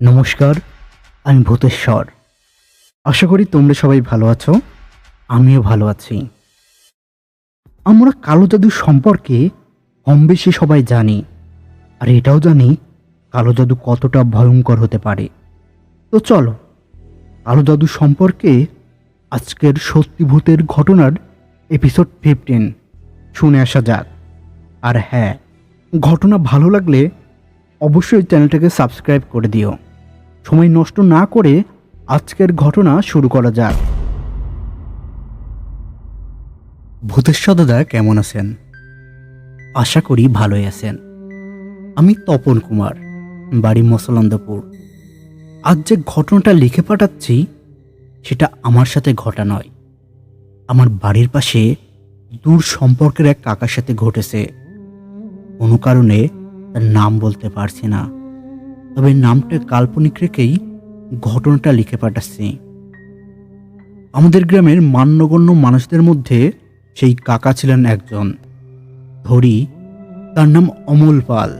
নমস্কার, আমি ভূতেশ্বর। আশা করি তোমরা সবাই ভালো আছো। আমিও ভালো আছি। আমরা কালো জাদু সম্পর্কে কম বেশি সবাই জানি, আর এটাও জানি কালো জাদু কতটা ভয়ঙ্কর হতে পারে। তো চলো কালো জাদু সম্পর্কে আজকের সত্যি ভূতের ঘটনার এপিসোড 15 শুনে আসা যাক। আর হ্যাঁ, ঘটনা ভালো লাগলে অবশ্যই চ্যানেলটাকে সাবস্ক্রাইব করে দিও। সময় নষ্ট না করে আজকের ঘটনা শুরু করা যাক। ভূতেশ্বর দাদা কেমন আছেন? আশা করি ভালোই আছেন। আমি তপন কুমার, বাড়ি মসলন্দপুর। আজ যে ঘটনাটা লিখে পাঠাচ্ছি সেটা আমার সাথে ঘটা নয়, আমার বাড়ির পাশে দূর সম্পর্কের এক কাকার সাথে ঘটেছে। কোনো কারণে তার নাম বলতে পারছি না, তবে নামটা কাল্পনিক রেখেই ঘটনাটা লিখে পাঠাচ্ছি। আমাদের গ্রামের মান্যগণ্য মানুষদের মধ্যে সেই কাকা ছিলেন একজন। ধরি তার নাম অমল পাল।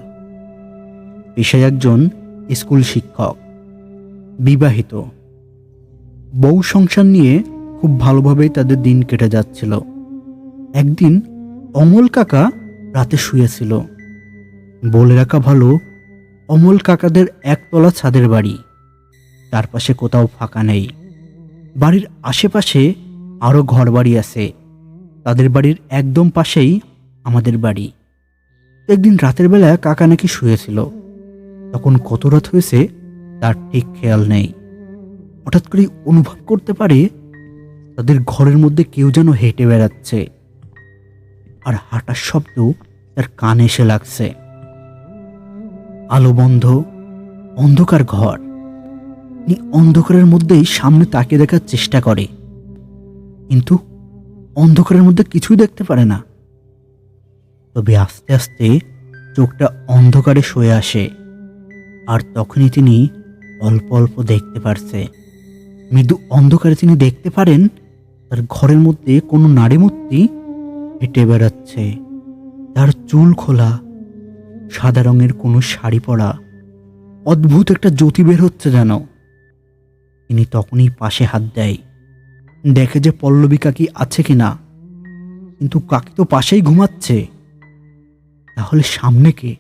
পেশায় একজন স্কুল শিক্ষক, বিবাহিত। বউ সংসার নিয়ে খুব ভালোভাবেই তাদের দিন কেটে যাচ্ছিল। একদিন অমল কাকা রাতে শুয়েছিল। বলে রাখা ভালো, অমল কাকাদের একতলা ছাদের বাড়ি, তার পাশে কোথাও ফাঁকা নেই। বাড়ির আশেপাশে আরও ঘর বাড়ি আছে। তাদের বাড়ির একদম পাশেই আমাদের বাড়ি। একদিন রাতের বেলা কাকা নাকি শুয়েছিল। তখন কত রাত হয়েছে তার ঠিক খেয়াল নেই। হঠাৎ করে অনুভব করতে পারে তাদের ঘরের মধ্যে কেউ যেন হেঁটে বেড়াচ্ছে, আর হাঁটার শব্দ তার কানে এসে লাগছে। আলো বন্ধ, অন্ধকার ঘর। অন্ধকারের মধ্যেই সামনে তাকিয়ে দেখার চেষ্টা করে, কিন্তু অন্ধকারের মধ্যে কিছুই দেখতে পারে না। তবে আস্তে আস্তে চোখটা অন্ধকারে সয়ে আসে, আর তখনই তিনি অল্প অল্প দেখতে পারছে। মৃদু অন্ধকারে তিনি দেখতে পারেন তার ঘরের মধ্যে কোনো নারী মূর্তি হেঁটে বেড়াচ্ছে। তার চুল খোলা, সাদা রঙের কোনো শাড়ি পরা, অদ্ভুত একটা জ্যোতি বের হচ্ছে যেন। তিনি তখনই পাশে হাত দেয়, দেখে যে পল্লবী কাকি আছে কিনা, কিন্তু কাকি তো পাশেই ঘুমাচ্ছে। তাহলে সামনে কে?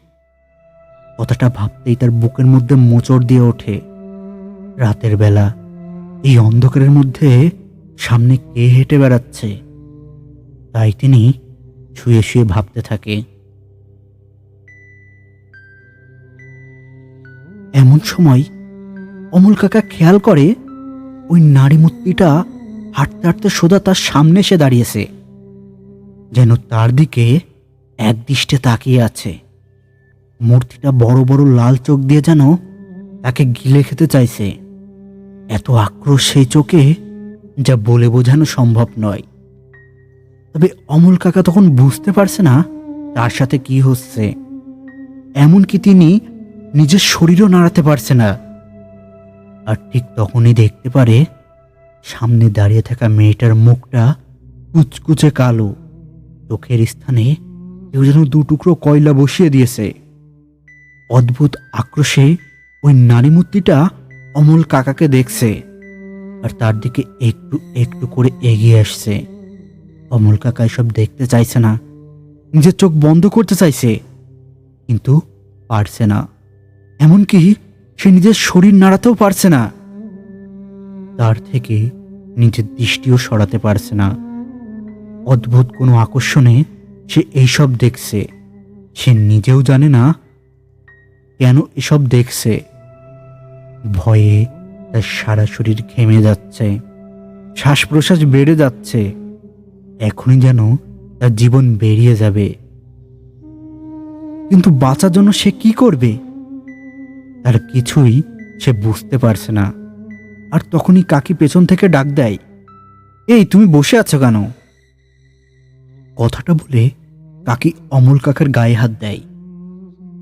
কথাটা ভাবতেই তার বুকের মধ্যে মোচড় দিয়ে ওঠে। রাতের বেলা এই অন্ধকারের মধ্যে সামনে কে হেঁটে বেড়াচ্ছে? তাই তিনি শুয়ে শুয়ে ভাবতে থাকে। এমন সময় অমল কাকা খেয়াল করে ওই নারী মূর্তিটা হাঁটতে হাঁটতে সোজা তার সামনে এসে দাঁড়িয়েছে, যেন তার দিকে একদৃষ্টে তাকিয়ে আছে। মূর্তিটা বড় বড় লাল চোখ দিয়ে যেন তাকে গিলে খেতে চাইছে। এত আক্রোশ সেই চোখে, যা বলে বোঝানো সম্ভব নয়। তবে অমল কাকা তখন বুঝতে পারছে না তার সাথে কি হচ্ছে। এমনকি তিনি নিজের শরীরও নাড়াতে পারছে না। আর ঠিক তখনই দেখতে পারে সামনে দাঁড়িয়ে থাকা মেয়েটার মুখটা কুচকুচে কালো। চোখের স্থানে কেউ যেন দু টুকরো কয়লা বসিয়ে দিয়েছে। অদ্ভুত আক্রোশে ওই নারী মূর্তিটা অমল কাকাকে দেখছে, আর তার দিকে একটু একটু করে এগিয়ে আসছে। অমল কাকা এসব দেখতে চাইছে না, নিজের চোখ বন্ধ করতে চাইছে, কিন্তু পারছে না। এমনকি সে নিজের শরীর নাড়াতেও পারছে না। তার থেকে নিজের দৃষ্টিও সরাতে পারছে না। অদ্ভুত কোনো আকর্ষণে সে এইসব দেখছে। সে নিজেও জানে না কেন এসব দেখছে। ভয়ে তার সারা শরীর ঘেমে যাচ্ছে, শ্বাস প্রশ্বাস বেড়ে যাচ্ছে। এখনই যেন তার জীবন বেরিয়ে যাবে। কিন্তু বাঁচার জন্য সে কি করবে, তার কিছুই সে বুঝতে পারছে না। আর তখনই কাকি পেছন থেকে ডাক দেয়, এই তুমি বসে আছো কেন? কথাটা বলে কাকি অমল কাকার গায়ে হাত দেয়।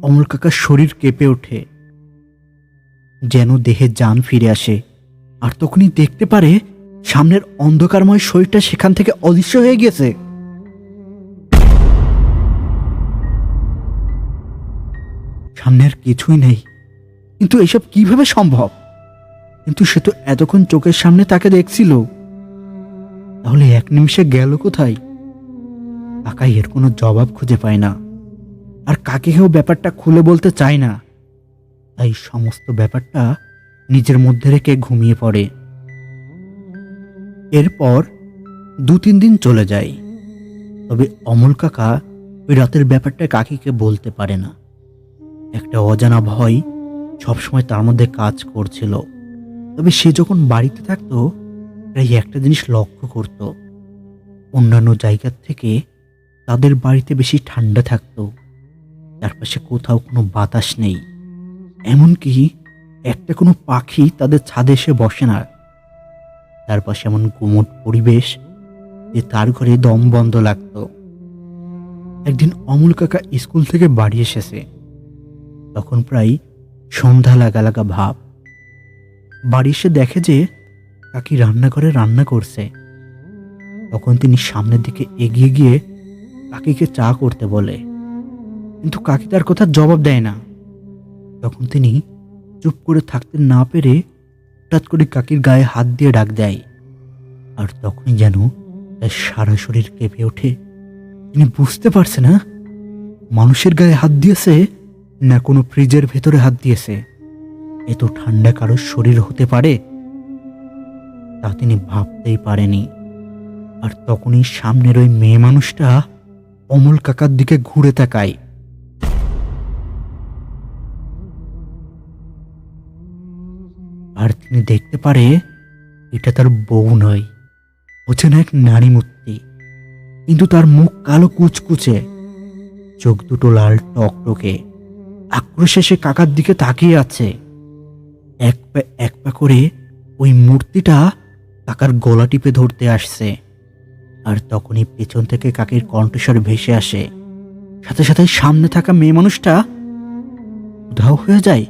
অমল কাকার শরীর কেঁপে ওঠে, যেন দেহে জান ফিরে আসে। আর তখনই দেখতে পারে সামনের অন্ধকারময় শরীরটা সেখান থেকে অদৃশ্য হয়ে গেছে। সামনে আর কিছুই নেই, কিন্তু এসব কিভাবে সম্ভব? কিন্তু সে তো এতক্ষণ চোখের সামনে তাকে দেখছিল, তাহলে এক নিমিষে গেল কোথায়? কাকা এর কোনো জবাব খুঁজে পায় না, আর কাকেও ব্যাপারটা খুলে বলতে চায় না। তাই সমস্ত ব্যাপারটা নিজের মধ্যে রেখে ঘুমিয়ে পড়ে। এরপর 2-3 দিন চলে যায়। তবে অমল কাকা ওই রাতের ব্যাপারটা কাকিকে বলতে পারে না। একটা অজানা ভয় সবসময় তার মধ্যে কাজ করছিল। তবে সে যখন বাড়িতে থাকতো, প্রায় একটা জিনিস লক্ষ্য করত, অন্যান্য জায়গার থেকে তাদের বাড়িতে বেশি ঠান্ডা থাকতো। চারপাশে কোথাও কোনো বাতাস নেই, এমনকি একটা কোনো পাখি তাদের ছাদে এসে বসে না। চারপাশে এমন গুমট পরিবেশ যে তার ঘরে দম বন্ধ লাগতো। একদিন অমল কাকা স্কুল থেকে বাড়ি এসেছে। তখন প্রায় সন্ধ্যা লাগা লাগা ভাব। বাড়ি এসে দেখে যে কাকি রান্নাঘরে রান্না করছে। তখন তিনি সামনের দিকে এগিয়ে গিয়ে কাকিকে চা করতে বলে, কিন্তু কাকি তার কথা জবাব দেয় না। তখন তিনি চুপ করে থাকতে না পেরে হঠাৎ করে কাকির গায়ে হাত দিয়ে ডাক দেয়। আর তখনই যেন তার সারা শরীর কেঁপে ওঠে। তিনি বুঝতে পারছে না মানুষের গায়ে হাত দিয়েছে না কোনো ফ্রিজের ভেতরে হাত দিয়েছে। এত ঠান্ডা কারোর শরীর হতে পারে তা তিনি ভাবতেই পারেনি। আর তখনই সামনের ওই মেয়ে মানুষটা অমল কাকার দিকে ঘুরে তাকায়। আর তিনি দেখতে পারে এটা তার বউ নয়, হচ্ছে না এক নারী মূর্তি। কিন্তু তার মুখ কালো কুচকুচে, চোখ দুটো লাল টকটকে, আক্রোশে সে কাকার দিকে তাকিয়ে আছে। এক পা করে ওই মূর্তিটা কাকার গলা টিপে ধরতে আসছে। আর তখনই পেছন থেকে কাকির কণ্ঠস্বর ভেসে আসে, সাথে সাথে সামনে থাকা মেয়ে মানুষটা উধাও হয়ে যায়।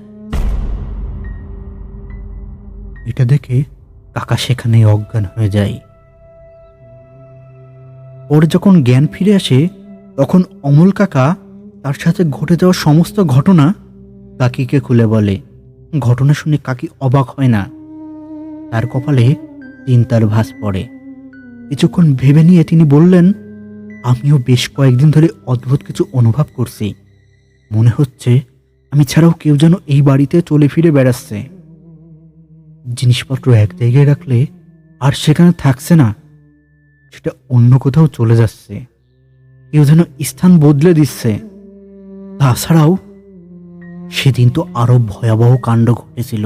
এটা দেখে কাকা সেখানে অজ্ঞান হয়ে যায়। ওর যখন জ্ঞান ফিরে আসে, তখন অমল কাকা তার সাথে ঘটে যাওয়া সমস্ত ঘটনা কাকিকে খুলে বলে। ঘটনা শুনে কাকি অবাক হয় না, তার কপালে চিন্তার ভাঁজ পড়ে। কিছুক্ষণ ভেবে নিয়ে তিনি বললেন, আমিও বেশ কয়েকদিন ধরে অদ্ভুত কিছু অনুভব করছি। মনে হচ্ছে আমি ছাড়াও কেউ যেন এই বাড়িতে চলে ফিরে বেড়াচ্ছে। জিনিসপত্র এক জায়গায় রাখলে আর সেখানে থাকছে না, সেটা অন্য কোথাও চলে যাচ্ছে। কেউ যেন স্থান বদলে দিচ্ছে। তাছাড়াও সেদিন তো আরো ভয়াবহ কাণ্ড ঘটেছিল।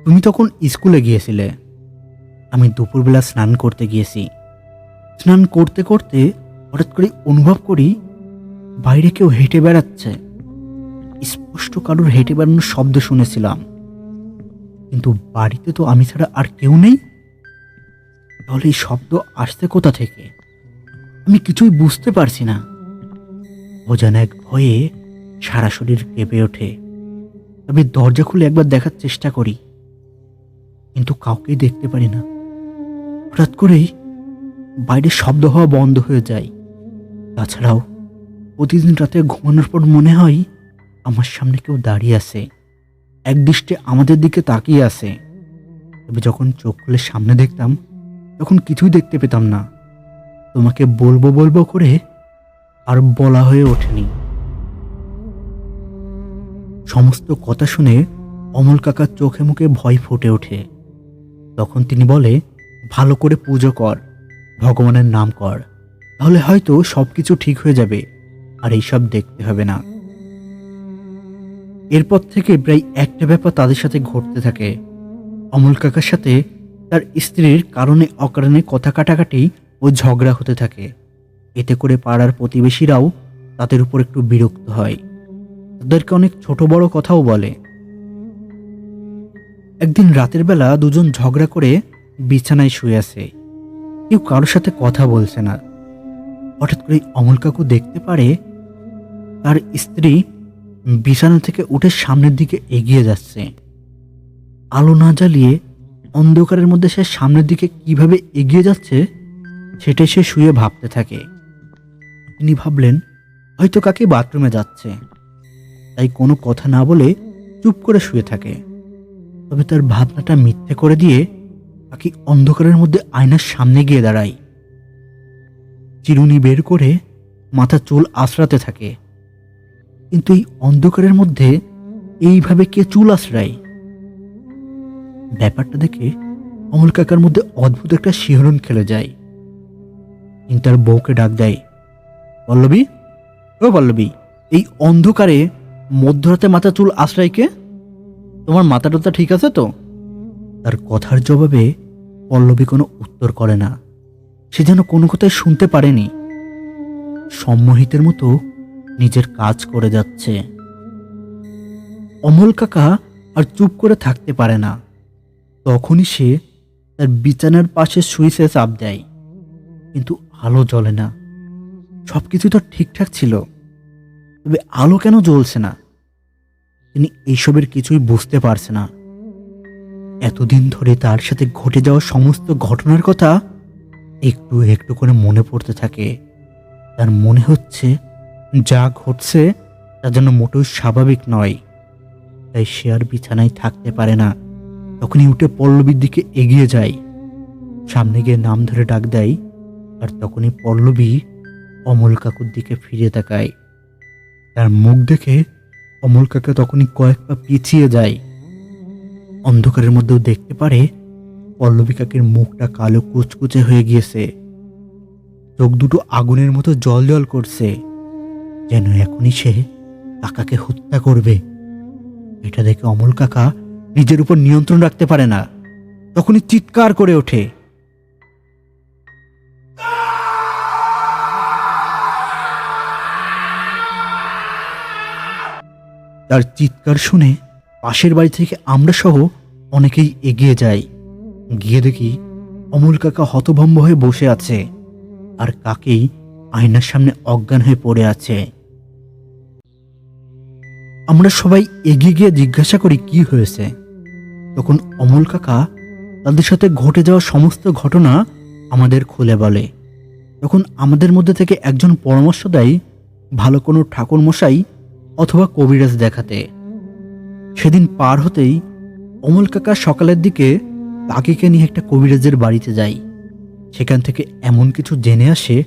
তুমি তখন স্কুলে গিয়েছিলে, আমি দুপুরবেলা স্নান করতে গিয়েছি। স্নান করতে করতে হঠাৎ করে অনুভব করি বাইরে কেউ হেঁটে বেড়াচ্ছে। স্পষ্ট কারোর হেঁটে বেড়ানোর শব্দ শুনেছিলাম, কিন্তু বাড়িতে তো আমি ছাড়া আর কেউ নেই। তাহলে এই শব্দ আসছে কোথা থেকে? আমি কিছুই বুঝতে পারছি না। অজানা এক ভয়ে সারা শরীর কেঁপে ওঠে। তবে দরজা খুলে একবার দেখার চেষ্টা করি, কিন্তু কাউকেই দেখতে পারি না। হঠাৎ করেই বাইরে শব্দ হওয়া বন্ধ হয়ে যায়। তাছাড়াও প্রতিদিন রাতে ঘুমানোর পর মনে হয় আমার সামনে কেউ দাঁড়িয়ে আছে, একদৃষ্টে আমাদের দিকে তাকিয়ে আছে। তবে যখন চোখ খুলে সামনে দেখতাম, তখন কিছুই দেখতে পেতাম না। তোমাকে বলবো বলবো করে আর বলা হয়ে ওঠেনি। সমস্ত কথা শুনে অমল কাকার চোখে মুখে ভয় ফুটে ওঠে। তখন তিনি বলে, ভালো করে পুজো কর, ভগবানের নাম কর, তাহলে হয়তো সবকিছু ঠিক হয়ে যাবে, আর এইসব দেখতে হবে না। এরপর থেকে প্রায় একটা ব্যাপার তাদের সাথে ঘটতে থাকে। অমল কাকার সাথে তার স্ত্রীর কারণে অকারণে কথা কাটাকাটি ও ঝগড়া হতে থাকে। এতে করে পাড়ার প্রতিবেশীরাও তাদের উপর একটু বিরক্ত হয়, তাদেরকে অনেক ছোট বড় কথাও বলে। একদিন রাতের বেলা দুজন ঝগড়া করে বিছানায় শুয়ে আছে, কেউ কারোর সাথে কথা বলছে না। হঠাৎ করে অমল কাকু দেখতে পারে তার স্ত্রী বিছানা থেকে উঠে সামনের দিকে এগিয়ে যাচ্ছে। আলো না জ্বালিয়ে অন্ধকারের মধ্যে সে সামনের দিকে কিভাবে এগিয়ে যাচ্ছে সেটাই সে শুয়ে ভাবতে থাকে। তিনি ভাবলেন হয়তো কাকে বাথরুমে যাচ্ছে, তাই কোনো কথা না বলে চুপ করে শুয়ে থাকে। তবে তার ভাবনাটা মিথ্যে করে দিয়ে পাখি অন্ধকারের মধ্যে আয়নার সামনে গিয়ে দাঁড়ায়। চিরুনি বের করে মাথা চুল আঁচড়াতে থাকে। কিন্তু এই অন্ধকারের মধ্যে এইভাবে কে চুল আঁচড়ায়? ব্যাপারটা দেখে অমল কাকার মধ্যে অদ্ভুত একটা শিহরণ খেলে যায়। তিনি তার বউকে ডাক দেয়, পল্লবী, ও পল্লবী, এই অন্ধকারে মধ্যরাতে মাথা চুল আঁচড়ায় কে? তোমার মাথা টাথা ঠিক আছে তো? তার কথার জবাবে পল্লবী কোনো উত্তর করে না। সে যেন কোনো কথাই শুনতে পারেনি, সম্মোহিতের মতো নিজের কাজ করে যাচ্ছে। অমল কাকা আর চুপ করে থাকতে পারে না। তখনই সে তার বিছানার পাশে সুইচে চাপ দেয়, কিন্তু আলো জ্বলে না। সবকিছু তো ঠিকঠাক ছিল, তবে আলো কেন জ্বলছে না? তিনি এইসবের কিছুই বুঝতে পারছে না। এতদিন ধরে তার সাথে ঘটে যাওয়া সমস্ত ঘটনার কথা একটু একটু করে মনে পড়তে থাকে। তার মনে হচ্ছে যা ঘটছে তা যেন মোটেও স্বাভাবিক নয়। তাই সে আর বিছানায় থাকতে পারে না। তখনই উঠে পল্লবীর দিকে এগিয়ে যায়, সামনে গিয়ে নাম ধরে ডাক দেয়। আর তখনই পল্লবী অমল কাকুর দিকে ফিরে তাকায়। তার মুখ দেখে অমল কাকা তখনই কয়েক পা পিছিয়ে যায়। অন্ধকারের মধ্যেও দেখতে পারে পল্লবী কাকের মুখটা কালো কুচকুচে হয়ে গিয়েছে। চোখ দুটো আগুনের মতো জল জল করছে, যেন এখনই সে কাকাকে হত্যা করবে। এটা দেখে অমল কাকা নিজের উপর নিয়ন্ত্রণ রাখতে পারে না। তখনই চিৎকার করে ওঠে। তার চিৎকার শুনে পাশের বাড়ি থেকে আমরা সহ অনেকেই এগিয়ে যাই। গিয়ে দেখি অমল কাকা হতভম্ব হয়ে বসে আছে, আর কাকেই আয়নার সামনে অজ্ঞান হয়ে পড়ে আছে। আমরা সবাই এগিয়ে গিয়ে জিজ্ঞাসা করি কি হয়েছে। তখন অমল কাকা তাদের সাথে ঘটে যাওয়া সমস্ত ঘটনা আমাদের খুলে বলে। তখন আমাদের মধ্যে থেকে একজন পরামর্শ দেয় ভালো কোনো ঠাকুর মশাই অথবা কবিরাজ দেখাতে। সেদিন পার হতেই অমল কাকা সকালের দিকে কাকিকে নিয়ে একটা কবিরাজের বাড়িতে যাই। সেখান থেকে এমন কিছু জেনে আসে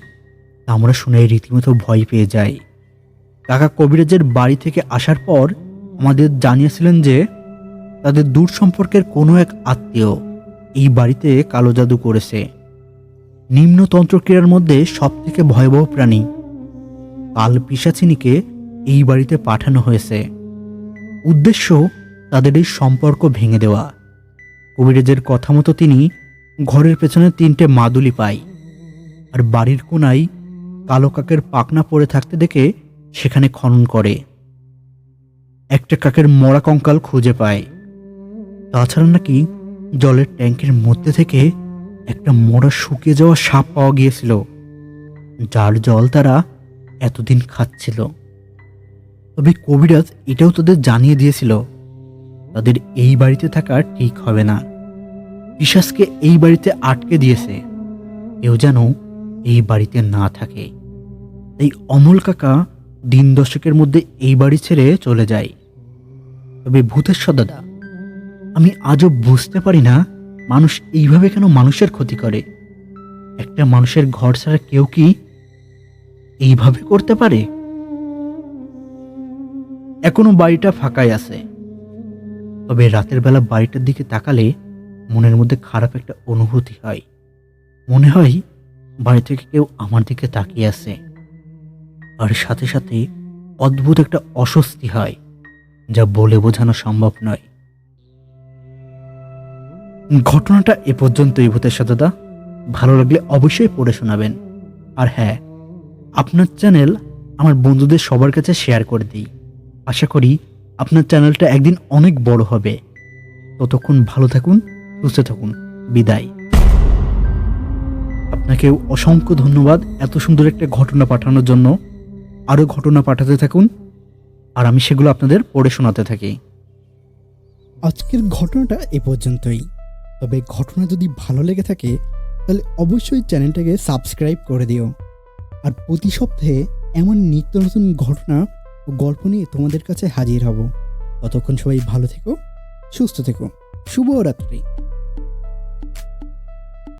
তা আমরা শুনে রীতিমতো ভয় পেয়ে যাই। কাকা কবিরাজের বাড়ি থেকে আসার পর আমাদের জানিয়েছিলেন যে তাদের দূর সম্পর্কের কোনো এক আত্মীয় এই বাড়িতে কালো জাদু করেছে। নিম্ন তন্ত্রক্রিয়ার মধ্যে সব থেকে ভয়াবহ প্রাণী কাল পিশাচিনীকে এই বাড়িতে পাঠানো হয়েছে। উদ্দেশ্য তাদের এই সম্পর্ক ভেঙে দেওয়া। কবিরাজের কথা মতো তিনি ঘরের পেছনে 3টে মাদুলি পায়, আর বাড়ির কোনায় কালো কাকের পাখনা পড়ে থাকতে দেখে সেখানে খনন করে একটা কাকের মরা কঙ্কাল খুঁজে পায়। তাছাড়া নাকি জলের ট্যাঙ্কের মধ্যে থেকে একটা মরা শুকিয়ে যাওয়া সাপ পাওয়া গিয়েছিল, যার জল তারা এতদিন খাচ্ছিল। তবে কবিরাজ এটাও তাদের জানিয়ে দিয়েছিল তাদের এই বাড়িতে থাকা ঠিক হবে না। পিশাচকে এই বাড়িতে আটকে দিয়েছে, কেউ যেন এই বাড়িতে না থাকে। তাই অমল কাকা দিন দশকের মধ্যে এই বাড়ি ছেড়ে চলে যায়। তবে ভূতেশ্বর দাদা, আমি আজও বুঝতে পারি না মানুষ এইভাবে কেন মানুষের ক্ষতি করে। একটা মানুষের ঘর ছাড়া কেউ কি এইভাবে করতে পারে? এখনো বাড়িটা ফাঁকাই আছে, তবে রাতের বেলা বাড়িটার দিকে তাকালে মনের মধ্যে খারাপ একটা অনুভূতি হয়। মনে হয় বাড়ি থেকে কেউ আমার দিকে তাকিয়ে আছে, আর সাথে সাথে অদ্ভুত একটা অস্বস্তি হয় যা বলে বোঝানো সম্ভব নয়। ঘটনাটা এ পর্যন্তই ভূতেশ্বর দাদা। ভালো লাগলে অবশ্যই পড়ে শোনাবেন। আর হ্যাঁ, আপনার চ্যানেল আমার বন্ধুদের সবার কাছে শেয়ার করে দিই। আশা করি আপনার চ্যানেলটা একদিন অনেক বড় হবে। ততক্ষণ ভালো থাকুন, সুস্থ থাকুন। বিদায়। আপনাকেও অসংখ্য ধন্যবাদ এত সুন্দর একটা ঘটনা পাঠানোর জন্য। আরও ঘটনা পাঠাতে থাকুন, আর আমি সেগুলো আপনাদের পড়ে শোনাতে থাকি। আজকের ঘটনাটা এ পর্যন্তই। তবে ঘটনা যদি ভালো লেগে থাকে তাহলে অবশ্যই চ্যানেলটাকে সাবস্ক্রাইব করে দিও। আর প্রতি সপ্তাহে এমন নিত্য নতুন ঘটনা ও গল্প নিয়ে তোমাদের কাছে হাজির হব। ততক্ষণ সবাই ভালো থেকো, সুস্থ থেকো। শুভরাত্রি।